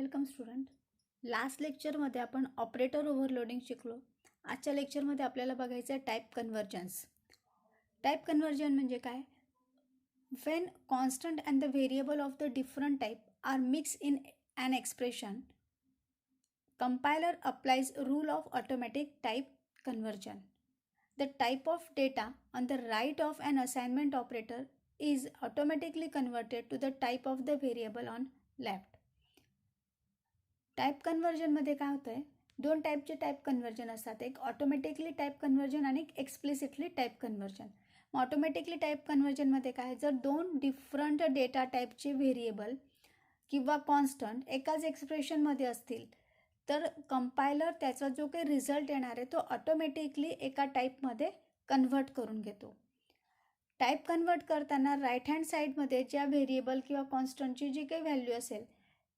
Welcome student. Last लेक्चरमध्ये आपण operator overloading शिकलो. आजच्या लेक्चरमध्ये आपल्याला बघायचं आहे टाईप कन्व्हर्जन्स. टाईप कन्व्हर्जन म्हणजे काय? When constant and the variable of the different type are mix in an expression, compiler applies rule of automatic type conversion. The type of data on the right of an assignment operator is automatically converted to the type of the variable on left. Type कन्व्हर्जनमध्ये काय होतं आहे, दोन टाईपचे type conversion असतात. एक automatically type conversion आणि एक एक्सप्लिसिटली टाईप कन्व्हर्जन. मग ऑटोमॅटिकली टाईप कन्व्हर्जनमध्ये काय, जर दोन डिफरंट डेटा टाईपचे व्हेरिएबल किंवा कॉन्स्टंट एकाच एक्सप्रेशनमध्ये असतील तर कंपायलर त्याचा जो काही रिझल्ट येणार आहे तो ऑटोमॅटिकली एका टाईपमध्ये कन्व्हर्ट करून घेतो. टाईप कन्व्हर्ट करताना राईट हँड साईडमध्ये ज्या व्हेरिएबल किंवा कॉन्स्टंटची जी काही व्हॅल्यू असेल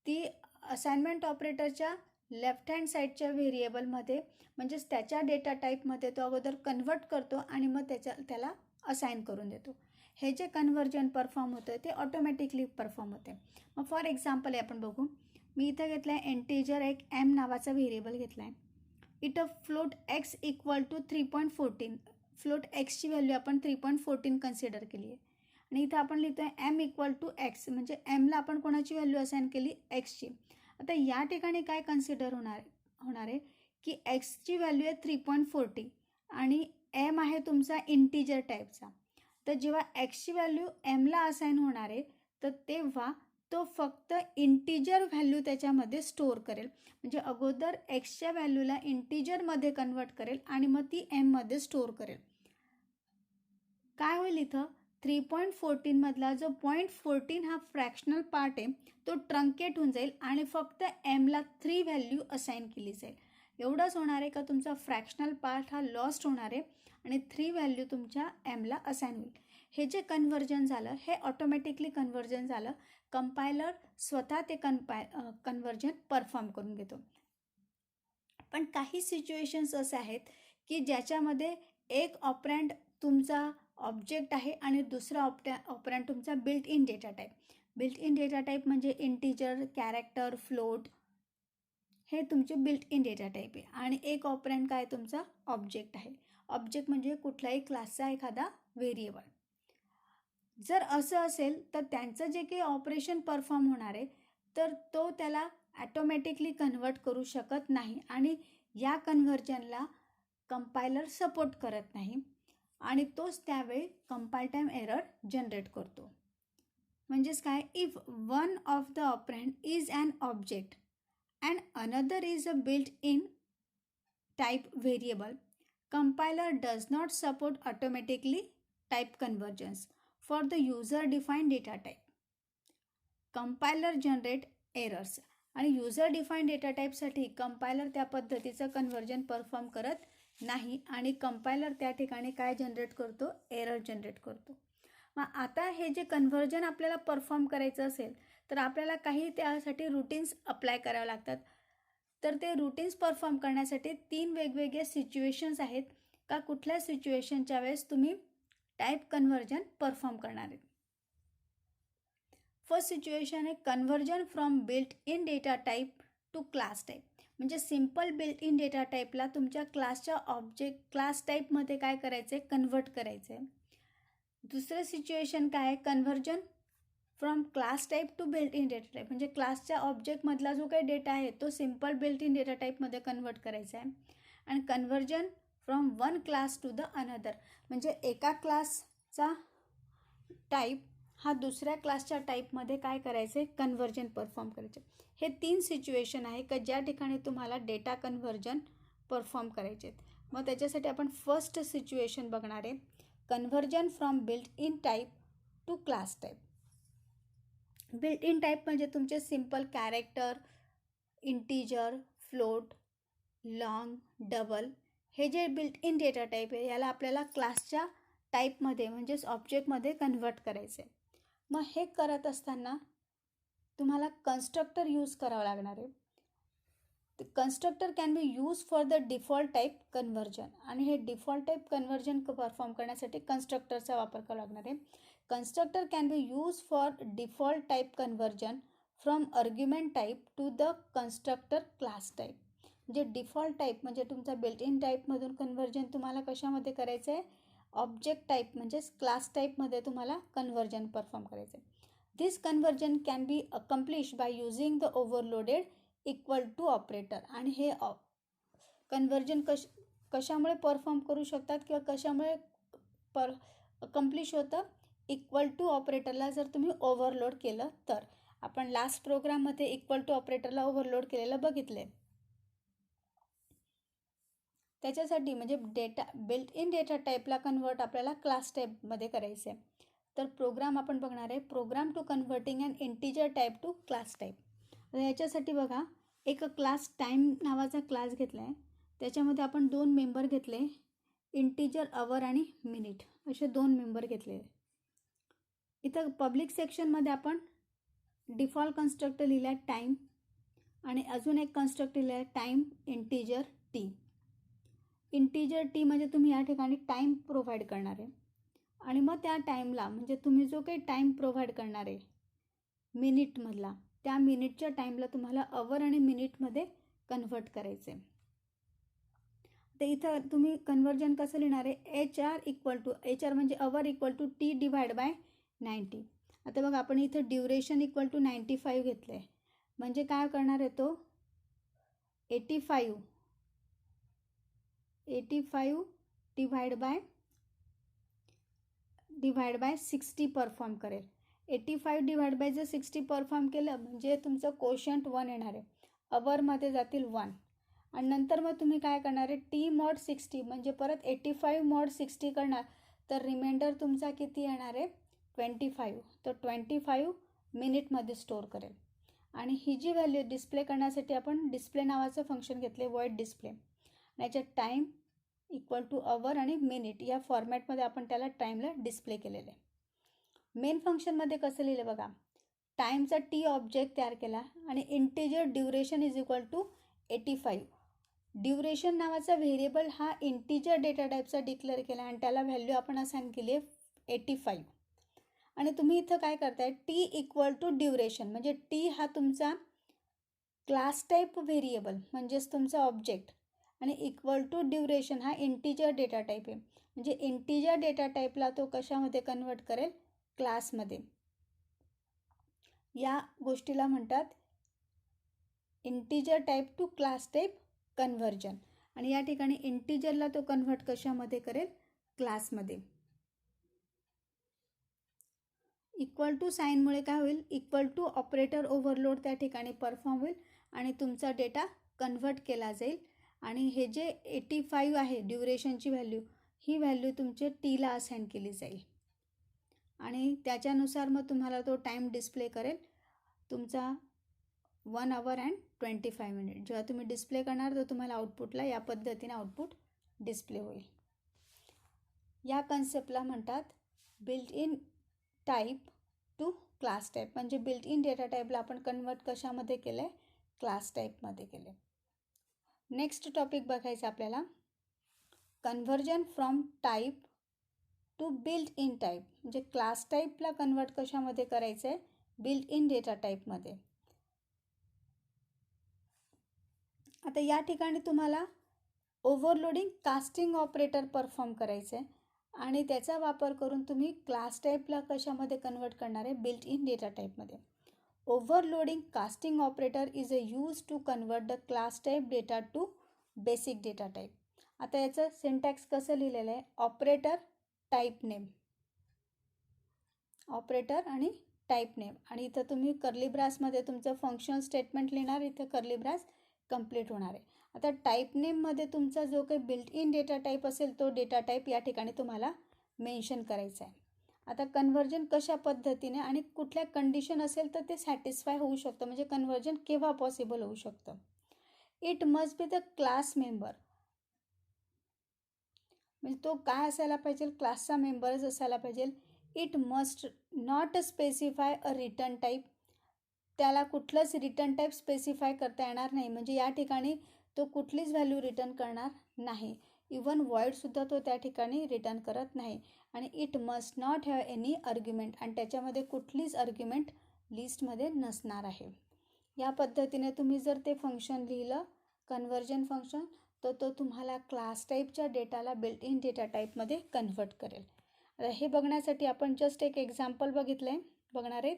ती असाइनमेंट ऑपरेटरच्या लेफ्ट हँड साईडच्या व्हेरिएबलमध्ये म्हणजेच त्याच्या डेटा टाईपमध्ये तो अगोदर कन्व्हर्ट करतो आणि मग त्याला असाइन करून देतो. हे जे कन्व्हर्जन परफॉर्म होतं ते ऑटोमॅटिकली परफॉर्म होते. मग फॉर एक्झाम्पल आपण बघू. मी इथं घेतलं आहे इंटिजर एक एम नावाचा व्हेरिएबल घेतला आहे. इथं float X equal to 3.14, float एक्सची व्हॅल्यू आपण 3.14 कन्सिडर केली आहे. आणि इथं आपण लिहितो आहे एम इक्वल टू एक्स, म्हणजे एमला आपण कोणाची व्हॅल्यू असाइन केली, एक्सची. आता या ठिकाणी काय कन्सिडर होणार आहे की एक्सची व्हॅल्यू आहे 3.40 आणि एम आहे तुमचा इंटिजर टाईपचा. तर जेव्हा एक्सची व्हॅल्यू एमला असाइन होणार आहे तर तेव्हा तो फक्त इंटिजर व्हॅल्यू त्याच्यामध्ये स्टोअर करेल. म्हणजे अगोदर एक्सच्या व्हॅल्यूला इंटिजरमध्ये कन्वर्ट करेल आणि मग ती एममध्ये स्टोअर करेल. काय होईल इथं, 3.14 मधला जो 0.14 हा फ्रॅक्शनल पार्ट आहे तो ट्रंकेट होऊन जाईल आणि फक्त एमला 3 व्हॅल्यू असाइन केली जाईल. एवढंच होणार आहे का तुमचा फ्रॅक्शनल पार्ट हा लॉस्ट होणार आहे आणि 3 व्हॅल्यू तुमच्या एमला असाइन होईल. हे जे कन्व्हर्जन झालं हे ऑटोमॅटिकली कन्व्हर्जन झालं. कंपायलर स्वतः ते कन्व्हर्जन परफॉर्म करून घेतो. पण काही सिच्युएशन्स असे आहेत की ज्याच्यामध्ये एक ऑपरँड तुमचा ऑब्जेक्ट आहे आणि दुसरा ऑपरँड तुमचा built in data type. Built in data type म्हणजे इंटिजर, कॅरेक्टर, फ्लोट हे तुमचे बिल्ट इन डेटा टाईप आहे. आणि एक ऑपरँड काय तुमचा ऑब्जेक्ट आहे. ऑब्जेक्ट म्हणजे कुठल्याही क्लासचा एखादा व्हेरिएबल. जर असं असेल तर त्यांचं जे काही ऑपरेशन परफॉर्म होणार आहे तर तो त्याला ॲटोमॅटिकली कन्व्हर्ट करू शकत नाही आणि या कन्व्हर्जनला कंपायलर सपोर्ट करत नाही आणि तोच त्यावेळी कंपाईल टाईम एरर जनरेट करतो. म्हणजेच काय, if one of the operand is an object and another is a built in type variable, compiler does not support automatically type conversions for the user define data type. Compiler generate errors आणि user define data टाईपसाठी compiler त्या पद्धतीचं conversion perform करत नाही आणि compiler त्या ठिकाणी काय जनरेट करतो, एरर जनरेट करतो. मग आता हे जे कन्व्हर्जन आपल्याला परफॉर्म करायचं असेल तर आपल्याला काही त्यासाठी रूटीन्स अप्लाय करावे लागतात. तर ते रूटीन्स परफॉर्म करण्यासाठी 3 वेगवेगळे सिच्युएशन्स आहेत का कुठल्या सिच्युएशनच्या वेळेस तुम्ही टाईप कन्व्हर्जन परफॉर्म करणार आहेत. फर्स्ट सिच्युएशन आहे conversion from built in data type to class type. म्हणजे सिम्पल बिल्ट इन डेटा टाईपला तुमच्या क्लासच्या ऑब्जेक्ट क्लास टाईपमध्ये काय करायचं आहे, कन्व्हर्ट करायचं आहे. दुसरं सिच्युएशन काय आहे, conversion from class type to built in data type. म्हणजे क्लासच्या ऑब्जेक्टमधला जो काही डेटा आहे तो सिम्पल बिल्ट इन डेटा टाईपमध्ये कन्व्हर्ट करायचा आहे. आणि conversion from one class to the another, म्हणजे एका क्लासचा टाईप हा दुसऱ्या क्लासच्या टाईपमध्ये काय करायचं आहे, कन्व्हर्जन परफॉर्म करायचे. हे 3 सिच्युएशन आहे का ज्या ठिकाणी तुम्हाला डेटा कन्व्हर्जन परफॉर्म करायचे आहेत. मग त्याच्यासाठी आपण फर्स्ट सिच्युएशन बघणार आहे, conversion from built in type to class type. Built in type म्हणजे तुमचे simple character, integer, float, long, double हे जे बिल्ट इन डेटा टाईप आहे याला आपल्याला क्लासच्या टाईपमध्ये म्हणजेच ऑब्जेक्टमध्ये कन्व्हर्ट करायचं आहे. मग हे करत असताना तुम्हाला कन्स्ट्रक्टर यूज करावं लागणार आहे. Constructor can be use for the default type conversion आणि हे डिफॉल्ट टाईप कन्व्हर्जन परफॉर्म करण्यासाठी कन्स्ट्रक्टरचा वापर करावा लागणार आहे. Constructor can be use for default type conversion from argument type two the constructor class type. म्हणजे डिफॉल्ट टाईप म्हणजे तुमचा बिल्ट इन टाईपमधून कन्व्हर्जन तुम्हाला कशामध्ये करायचं आहे, ऑब्जेक्ट टाईप म्हणजेच क्लास टाईपमध्ये तुम्हाला कन्व्हर्जन परफॉर्म करायचं आहे. This conversion can be accomplish by using the overloaded equal to operator. आणि हे कन्व्हर्जन कशामुळे परफॉर्म करू शकतात किंवा कशामुळे अकम्प्लिश होतं, इक्वल टू ऑपरेटरला जर तुम्ही ओव्हरलोड केलं तर. आपण लास्ट प्रोग्राममध्ये इक्वल टू ऑपरेटरला ओव्हरलोड केलेलं बघितले. त्याच्यासाठी म्हणजे डेटा बिल्ट इन डेटा टाईपला कन्वर्ट आपल्याला क्लास टाईपमध्ये करायचं आहे. तर प्रोग्राम आपण बघणार आहे, program to converting and integer type to class type. याच्यासाठी बघा, एक क्लास टाईम नावाचा क्लास घेतला आहे. त्याच्यामध्ये आपण 2 मेंबर घेतले, इंटिजर अवर आणि मिनिट असे 2 मेंबर घेतले. इथं पब्लिक सेक्शनमध्ये आपण डिफॉल्ट कन्स्ट्रक्टर लिहिला आहे टाईम, आणि अजून एक कन्स्ट्रक्टर लिहिला आहे time integer T. Integer T म्हणजे तुम्ही या ठिकाणी टाईम प्रोव्हाइड करणार आहे, आणि मग त्या टाईमला म्हणजे तुम्ही जो काही टाईम प्रोव्हाइड करणार आहे मिनिटमधला, त्या मिनिटच्या टाईमला तुम्हाला अवर आणि मिनिटमध्ये कन्व्हर्ट करायचं आहे. तर इथं तुम्ही कन्व्हर्जन कसं लिहिणार आहे, एच आर म्हणजे hour equal to T divide by 90. आता बघा, आपण इथं ड्युरेशन इक्वल टू 95 घेतलं आहे, म्हणजे काय करणार आहे तो 85 डिवाइड बाय 60 परफॉर्म करेल. 85 डिवाइड बाय जर 60 परफॉर्म केलं म्हणजे तुमचं कोशंट 1 येणार आहे, अवरमध्ये जातील 1. आणि नंतर मग तुम्ही काय करणार आहे, टी मॉड 60 म्हणजे परत 85 मॉड 60 करणार, तर रिमाइंडर तुमचा किती येणार आहे 25. तर 25 मिनिटमध्ये स्टोअर करेल. आणि ही जी व्हॅल्यू डिस्प्ले करण्यासाठी आपण डिस्प्ले नावाचं फंक्शन घेतले, वॉइड डिस्प्ले. आणि याच्यात टाईम इक्वल टू अवर आणि मिनिट या फॉर्मॅटमध्ये आपण त्याला टाईमला डिस्प्ले केलेलं आहे. मेन फंक्शनमध्ये कसं लिहिलं बघा, टाईमचा टी ऑब्जेक्ट तयार केला आणि integer duration is equal to 85. Duration नावाचा व्हेरिएबल हा इंटिजर डेटा टाईपचा डिक्लेअर केला आणि त्याला व्हॅल्यू आपण असाइन केली आहे 85. आणि तुम्ही इथं काय करताय, टी इक्वल टू ड्युरेशन म्हणजे टी हा तुमचा क्लास टाईप व्हेरिएबल म्हणजेच तुमचा ऑब्जेक्ट, आणि इक्वल टू ड्युरेशन हा इंटिजर डेटा टाईप आहे, म्हणजे इंटिजर डेटा टाईपला तो कशामध्ये कन्वर्ट करेल, क्लासमध्ये. या गोष्टीला म्हणतात integer type to class type conversion. आणि या ठिकाणी इंटिजरला तो कन्व्हर्ट कशामध्ये करेल, क्लासमध्ये. इक्वल टू साईनमुळे काय होईल, इक्वल टू ऑपरेटर ओव्हरलोड त्या ठिकाणी परफॉर्म होईल आणि तुमचा डेटा कन्व्हर्ट केला जाईल. आणि हे जे 85 आहे ड्युरेशनची व्हॅल्यू, ही व्हॅल्यू तुमच्या टीला असाइन केली जाईल आणि त्याच्यानुसार मग तुम्हाला तो टाईम डिस्प्ले करेल तुमचा 1 आवर अँड 25 मिनिट. जेव्हा तुम्ही डिस्प्ले करणार तर तुम्हाला आउटपुटला या पद्धतीने आउटपुट डिस्प्ले होईल. या कन्सेप्टला म्हणतात built in type to class type. म्हणजे बिल्ट इन डेटा टाईपला आपण कन्वर्ट कशामध्ये केलं आहे, क्लास टाईपमध्ये केलं आहे. नेक्स्ट टॉपिक बघायचं आपल्याला, conversion from type to built in type. म्हणजे क्लास टाईपला कन्वर्ट कशामध्ये करायचं आहे, बिल्ट इन डेटा टाईपमध्ये. आता या ठिकाणी तुम्हाला ओव्हरलोडिंग कास्टिंग ऑपरेटर परफॉर्म करायचं आहे आणि त्याचा वापर करून तुम्ही क्लास टाईपला कशामध्ये कन्वर्ट करणार आहे, बिल्ट इन डेटा टाईपमध्ये. Overloading casting operator is a use to convert the class type data to basic data type. आता याचं सिंटॅक्स कसं लिहिलेलं आहे, ऑपरेटर टाईप नेम, ऑपरेटर आणि टाईप नेम, आणि इथं तुम्ही कर्ली ब्रासमध्ये तुमचं फंक्शन स्टेटमेंट लिहिणार, इथं कर्ली ब्रास कंप्लीट होणार आहे. आता टाईप नेममध्ये तुमचा जो काही बिल्ट इन डेटा टाईप असेल तो डेटा टाईप या ठिकाणी तुम्हाला मेन्शन करायचा आहे. आता कन्व्हर्जन कशा पद्धतीने आणि कुठल्या कंडिशन असेल तर ते सॅटिस्फाय होऊ शकतं, म्हणजे कन्व्हर्जन केव्हा पॉसिबल होऊ शकतं. It must be the class member, म्हणजे तो काय असायला पाहिजे, क्लासचा मेंबरच असायला पाहिजे. It must not specify a return type, त्याला कुठलंच रिटर्न टाईप स्पेसिफाय करता येणार नाही, म्हणजे या ठिकाणी तो कुठलीच व्हॅल्यू रिटर्न करणार नाही. इवन वॉइडसुद्धा तो त्या ठिकाणी रिटर्न करत नाही. आणि it must not have any argument, आणि त्याच्यामध्ये कुठलीच आर्ग्युमेंट लिस्टमध्ये नसणार आहे. या पद्धतीने तुम्ही जर ते फंक्शन लिहिलं कन्व्हर्जन फंक्शन, तर तो तुम्हाला क्लास टाईपच्या डेटाला बिल्ट इन डेटा टाईपमध्ये कन्व्हर्ट करेल. आता हे बघण्यासाठी आपण जस्ट एक एक्झाम्पल बघणार आहेत.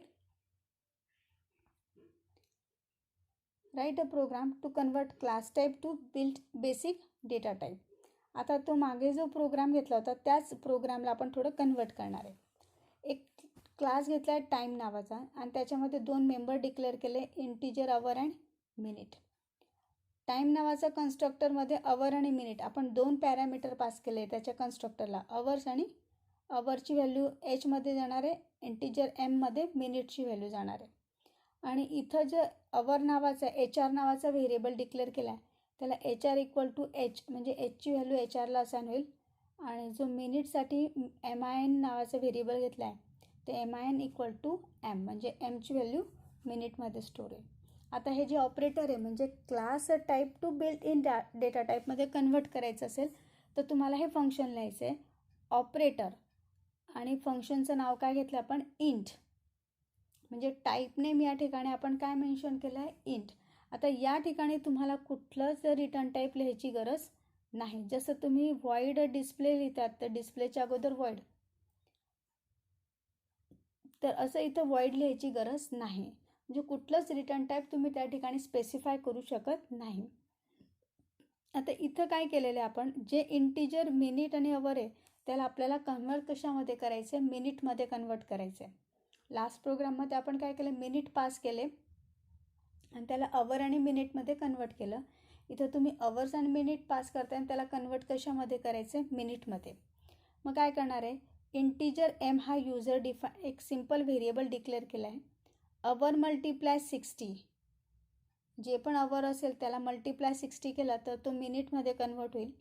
Write a program to convert class type to built basic data type. आता तो मागे जो प्रोग्राम घेतला होता त्याच प्रोग्रामला आपण थोडं कन्वर्ट करणार आहे. एक क्लास घेतला आहे टाईम नावाचा आणि त्याच्यामध्ये 2 मेंबर डिक्लेअर केले, integer our and minute. Time नावाचा कन्स्ट्रक्टरमध्ये अवर आणि मिनिट आपण 2 पॅरामीटर पास केले त्याच्या कन्स्ट्रक्टरला. अवर्स आणि अवरची व्हॅल्यू एचमध्ये जाणार आहे, इंटिजर एममध्ये मिनिटची व्हॅल्यू जाणार आहे. आणि इथं जे अवर नावाचा एच आर नावाचा व्हेरिएबल डिक्लेअर केला आहे त्याला H R equal to H म्हणजे एचची व्हॅल्यू एच आरला असाइन होईल. आणि जो मिनिटसाठी एम आय एन नावाचा व्हेरिएबल घेतला आहे ते M I N equal to M म्हणजे एमची व्हॅल्यू मिनिटमध्ये स्टोर होईल. आता हे जे ऑपरेटर आहे म्हणजे class type to built in data टाईपमध्ये कन्व्हर्ट करायचं असेल तर तुम्हाला हे फंक्शन लिहायचं आहे ऑपरेटर. आणि फंक्शनचं नाव काय घेतलं आपण, इंट. म्हणजे टाईप नेम या ठिकाणी आपण काय मेन्शन केलं आहे, इंट. आता या ठिकाणी तुम्हाला कुठलंच रिटर्न टाईप लिहायची गरज नाही. जसं तुम्ही व्हॉइड डिस्प्ले लिहितात तर डिस्प्लेच्या अगोदर व्हॉइड, तर असं इथं व्हॉइड लिहायची गरज नाही. म्हणजे कुठलंच रिटर्न टाईप तुम्ही त्या ठिकाणी स्पेसिफाय करू शकत नाही. आता इथं काय केलेलं आहे आपण, जे इंटिजर मिनिट आणि अवर आहे त्याला आपल्याला कन्वर्ट कशामध्ये करायचं आहे, मिनिटमध्ये कन्वर्ट करायचं आहे. लास्ट प्रोग्राममध्ये आपण काय केलं, मिनिट पास केले आणि त्याला अवर आणि मिनिटमध्ये कन्वर्ट केलं. इथं तुम्ही अवर्स आणि मिनिट पास करताय आणि त्याला कन्वर्ट कशामध्ये करायचं आहे, मिनिटमध्ये. मग काय करणार आहे, इंटिजर एम हा युजर एक सिम्पल व्हेरिएबल डिक्लेअर केला आहे. अवर मल्टिप्लाय 60, जे पण अवर असेल त्याला मल्टिप्लाय 60 केला तर तो मिनिटमध्ये कन्वर्ट होईल.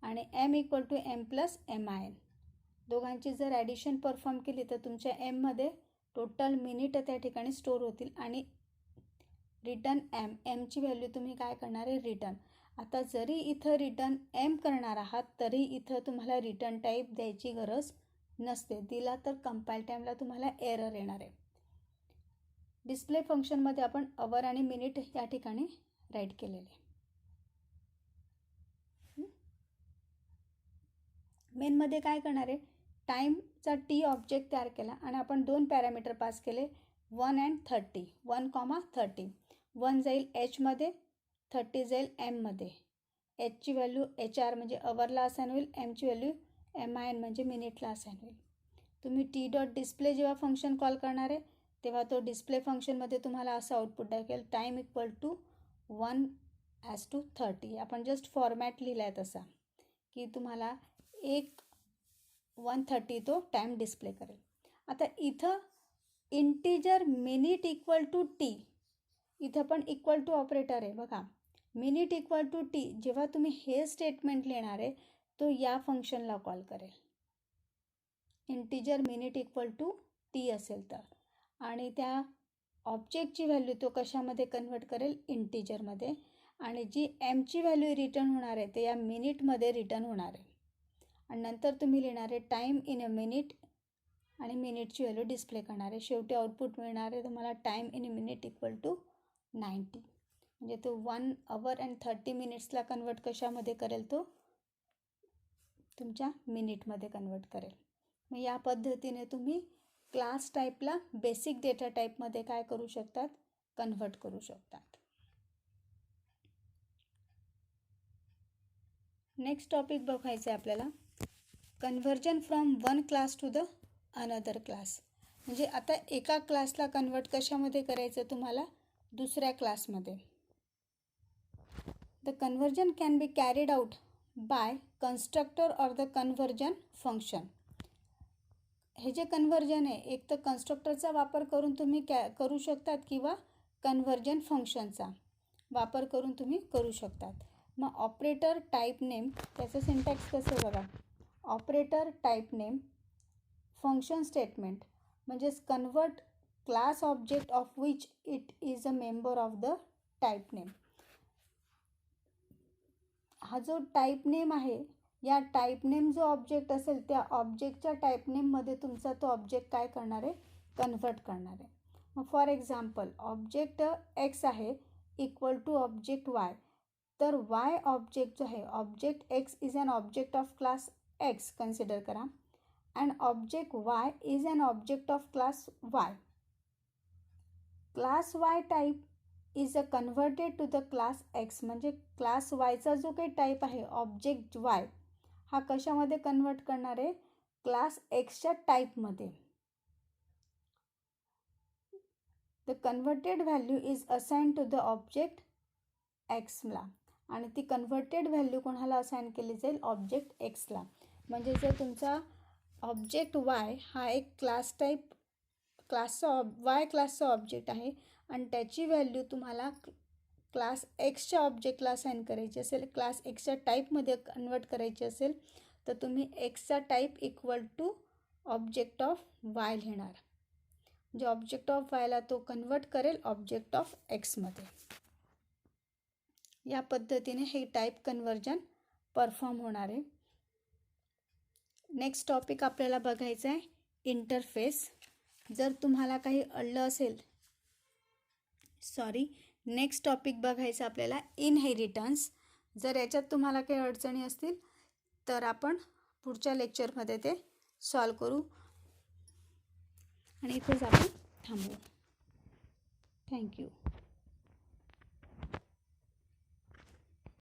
आणि M equal to M plus M I N, दोघांची जर ॲडिशन परफॉर्म केली तर तुमच्या एममध्ये टोटल मिनिट त्या ठिकाणी स्टोर होतील. आणि रिटर्न एमची व्हॅल्यू तुम्ही काय करणार आहे, रिटर्न. आता जरी इथं रिटर्न एम करणार आहात तरी इथं तुम्हाला रिटर्न टाईप द्यायची गरज नसते. दिला तर कंपाईल टाईमला तुम्हाला एरर येणार आहे. डिस्प्ले फंक्शनमध्ये आपण अवर आणि मिनिट या ठिकाणी राईट केलेले. मेनमध्ये काय करणार आहे, टाईमचा टी ऑब्जेक्ट तयार केला आणि आपण 2 पॅरामीटर पास केले, 1 अँड 30, 1,30. 1 जाईल एचमध्ये, 30 जाईल एममध्ये. एचची व्हॅल्यू एच आर म्हणजे अवरला असाइन होईल, एमची व्हॅल्यू एम आय एन म्हणजे मिनिटला असाइन होईल. तुम्ही टी डॉट डिस्प्ले जेव्हा फंक्शन कॉल करणार आहे तेव्हा तो डिस्प्ले फंक्शनमध्ये तुम्हाला असं आउटपुट दाखवेल, टाईम इक्वल टू 1:30. आपण जस्ट फॉर्मॅट लिहिला आहे तसा की तुम्हाला 1:30 तो टाईम डिस्प्ले करेल. आता इथं integer minute equal to T, इथं पण इक्वल टू ऑपरेटर आहे बघा. मिनिट इक्वल टू टी जेव्हा तुम्ही हे स्टेटमेंट लिहिणार आहे तो या फंक्शनला कॉल करेल. Integer minute equal to T असेल तर, आणि त्या ऑब्जेक्टची व्हॅल्यू तो कशामध्ये कन्वर्ट करेल, इंटिजरमध्ये. आणि जी एमची व्हॅल्यू रिटर्न होणार आहे ते या मिनिटमध्ये रिटर्न होणार आहे. आणि नंतर तुम्ही लिहिणार आहे टाईम इन अ मिनिट आणि मिनिटची व्हॅल्यू डिस्प्ले करणार आहे. शेवटी आउटपुट मिळणार आहे तुम्हाला time in a minute equal to 90. म्हणजे तो 1 अवर अँड 30 मिनिट्सला कन्वर्ट कशामध्ये करेल, तो तुमच्या मिनिटमध्ये कन्वर्ट करेल. मग या पद्धतीने तुम्ही क्लास टाईपला बेसिक डेटा टाईपमध्ये काय करू शकतात, कन्वर्ट करू शकतात. नेक्स्ट टॉपिक बघायचं आहे आपल्याला, conversion from one class to the another class. म्हणजे आता एका क्लासला कन्वर्ट कशामध्ये करायचं तुम्हाला, दुसऱ्या क्लासमध्ये. The conversion can B carried out by constructor or the conversion function. हे जे कन्व्हर्जन आहे एक तर कन्स्ट्रक्टरचा वापर करून तुम्ही करू शकतात किंवा कन्व्हर्जन फंक्शनचा वापर करून तुम्ही करू शकतात. मग ऑपरेटर टाईप नेम, त्याचं सिंटॅक्स कसं बघा, operator type name function statement म्हणजेच convert class object of which it is a member of the type name. हा जो टाईप नेम आहे या टाईप नेम जो ऑब्जेक्ट असेल त्या ऑब्जेक्टच्या टाईप नेममध्ये तुमचा तो ऑब्जेक्ट काय करणार आहे, कन्वर्ट करणार आहे. मग फॉर एक्झाम्पल ऑब्जेक्ट एक्स आहे इक्वल टू ऑब्जेक्ट वाय, तर वाय ऑब्जेक्ट जो आहे object X is an object of class X consider करा and object Y is an object of class Y. Class Y type is a converted to the class X, म्हणजे class वायचा जो काही type आहे object Y हा कशामध्ये convert करणार आहे, क्लास एक्सच्या टाईपमध्ये. The converted value is assign to the object एक्सला, आणि ती कन्व्हर्टेड व्हॅल्यू कोणाला असाइन केली जाईल, ऑब्जेक्ट एक्सला. म्हणजे जर तुमचा ऑब्जेक्ट वाय हा एक क्लास टाईप वाय क्लासचा ऑब्जेक्ट आहे आणि त्याची व्हॅल्यू तुम्हाला क्लास एक्सच्या ऑब्जेक्टला असाइन करायची असेल, क्लास एक्सच्या टाईपमध्ये कन्वर्ट करायची असेल, तर तुम्ही एक्सचा type equal to object of Y लिहिणार. म्हणजे ऑब्जेक्ट ऑफ वायला तो कन्वर्ट करेल ऑब्जेक्ट ऑफ एक्समध्ये. या पद्धतीने हे टाईप कन्वर्जन परफॉर्म होणार आहे. नेक्स्ट टॉपिक आपल्याला बघायचं आहे इंटरफेस. जर तुम्हाला काही अडलं असेल, नेक्स्ट टॉपिक बघायचं आपल्याला इनहेरिटन्स. जर याच्यात तुम्हाला काही अडचणी असतील तर आपण पुढच्या लेक्चरमध्ये ते सॉल्व करू आणि इथेच आपण थांबू. थँक्यू.